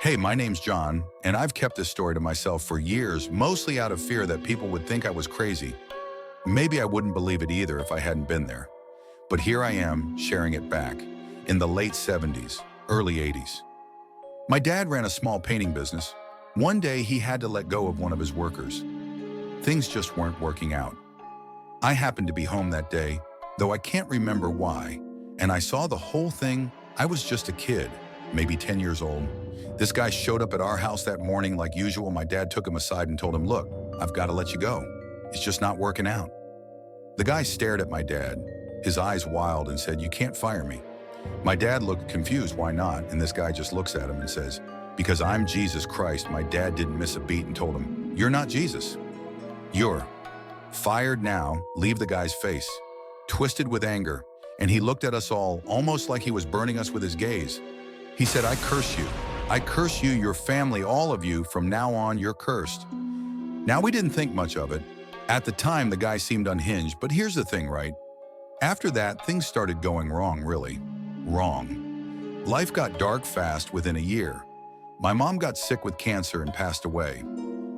Hey, my name's John, and I've kept this story to myself for years, mostly out of fear that people would think I was crazy. Maybe I wouldn't believe it either if I hadn't been there. But here I am, sharing it back, in the late 70s, early 80s. My dad ran a small painting business. One day he had to let go of one of his workers. Things just weren't working out. I happened to be home that day, though I can't remember why, and I saw the whole thing. I was just a kid, maybe 10 years old. This guy showed up at our house that morning like usual. My dad took him aside and told him, "Look, I've got to let you go. It's just not working out." The guy stared at my dad, his eyes wild, and said, "You can't fire me." My dad looked confused. "Why not?" And this guy just looks at him and says, "Because I'm Jesus Christ." My dad didn't miss a beat and told him, "You're not Jesus. You're fired now." Leave the guy's face, twisted with anger, and he looked at us all almost like he was burning us with his gaze. He said, "I curse you. I curse you, your family, all of you. From now on, you're cursed." Now, we didn't think much of it. At the time, the guy seemed unhinged, but here's the thing, right? After that, things started going wrong, really. Wrong. Life got dark fast within a year. My mom got sick with cancer and passed away.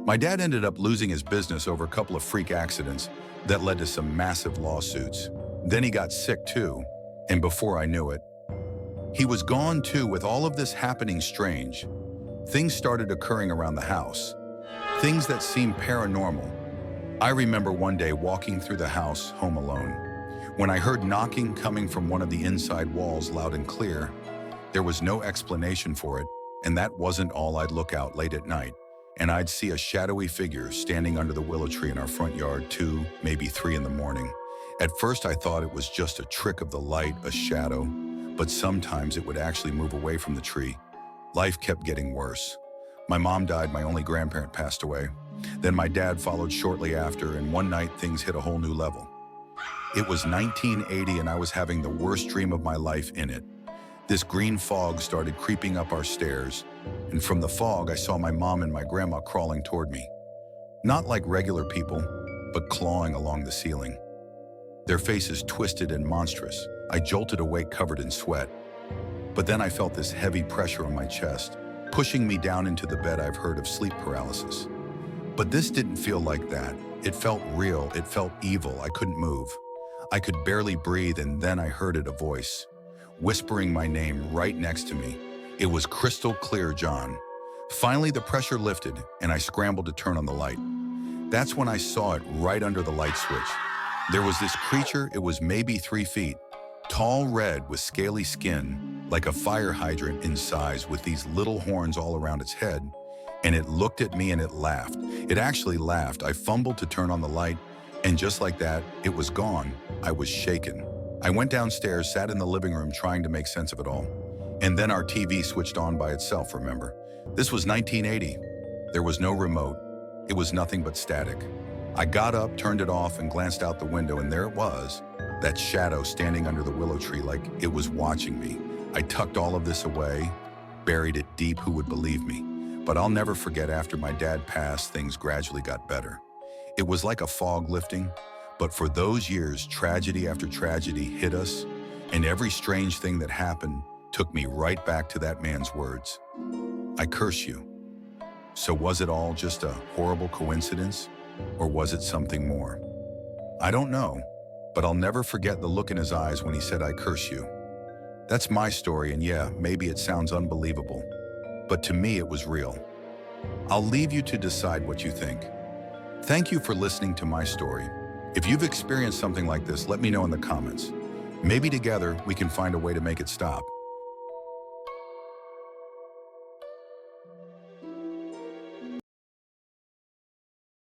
My dad ended up losing his business over a couple of freak accidents that led to some massive lawsuits. Then he got sick too, and before I knew it, he was gone too. With all of this happening strange, things started occurring around the house. Things that seemed paranormal. I remember one day walking through the house, home alone, when I heard knocking coming from one of the inside walls loud and clear. There was no explanation for it, and that wasn't all. I'd look out late at night, and I'd see a shadowy figure standing under the willow tree in our front yard, 2, maybe 3 in the morning. At first I thought it was just a trick of the light, a shadow, but sometimes it would actually move away from the tree. Life kept getting worse. My mom died, my only grandparent passed away. Then my dad followed shortly after, and one night things hit a whole new level. It was 1980 and I was having the worst dream of my life in it. This green fog started creeping up our stairs, and from the fog I saw my mom and my grandma crawling toward me. Not like regular people, but clawing along the ceiling. Their faces twisted and monstrous. I jolted awake covered in sweat. But then I felt this heavy pressure on my chest, pushing me down into the bed. I've heard of sleep paralysis. But this didn't feel like that. It felt real. It felt evil. I couldn't move. I could barely breathe, and then I heard it, a voice, whispering my name right next to me. It was crystal clear, John. Finally, the pressure lifted, and I scrambled to turn on the light. That's when I saw it right under the light switch. There was this creature. It was maybe 3 feet, tall, red, with scaly skin, like a fire hydrant in size, with these little horns all around its head. And it looked at me and it laughed. It actually laughed. I fumbled to turn on the light, and just like that, it was gone. I was shaken. I went downstairs, sat in the living room trying to make sense of it all. And then our TV switched on by itself, remember? This was 1980. There was no remote. It was nothing but static. I got up, turned it off, and glanced out the window, and there it was, that shadow standing under the willow tree like it was watching me. I tucked all of this away, buried it deep. Who would believe me? But I'll never forget, after my dad passed, things gradually got better. It was like a fog lifting, but for those years, tragedy after tragedy hit us, and every strange thing that happened took me right back to that man's words. "I curse you." So was it all just a horrible coincidence, or was it something more? I don't know, but I'll never forget the look in his eyes when he said, "I curse you." That's my story, and yeah, maybe it sounds unbelievable, but to me it was real. I'll leave you to decide what you think. Thank you for listening to my story. If you've experienced something like this, let me know in the comments. Maybe together we can find a way to make it stop.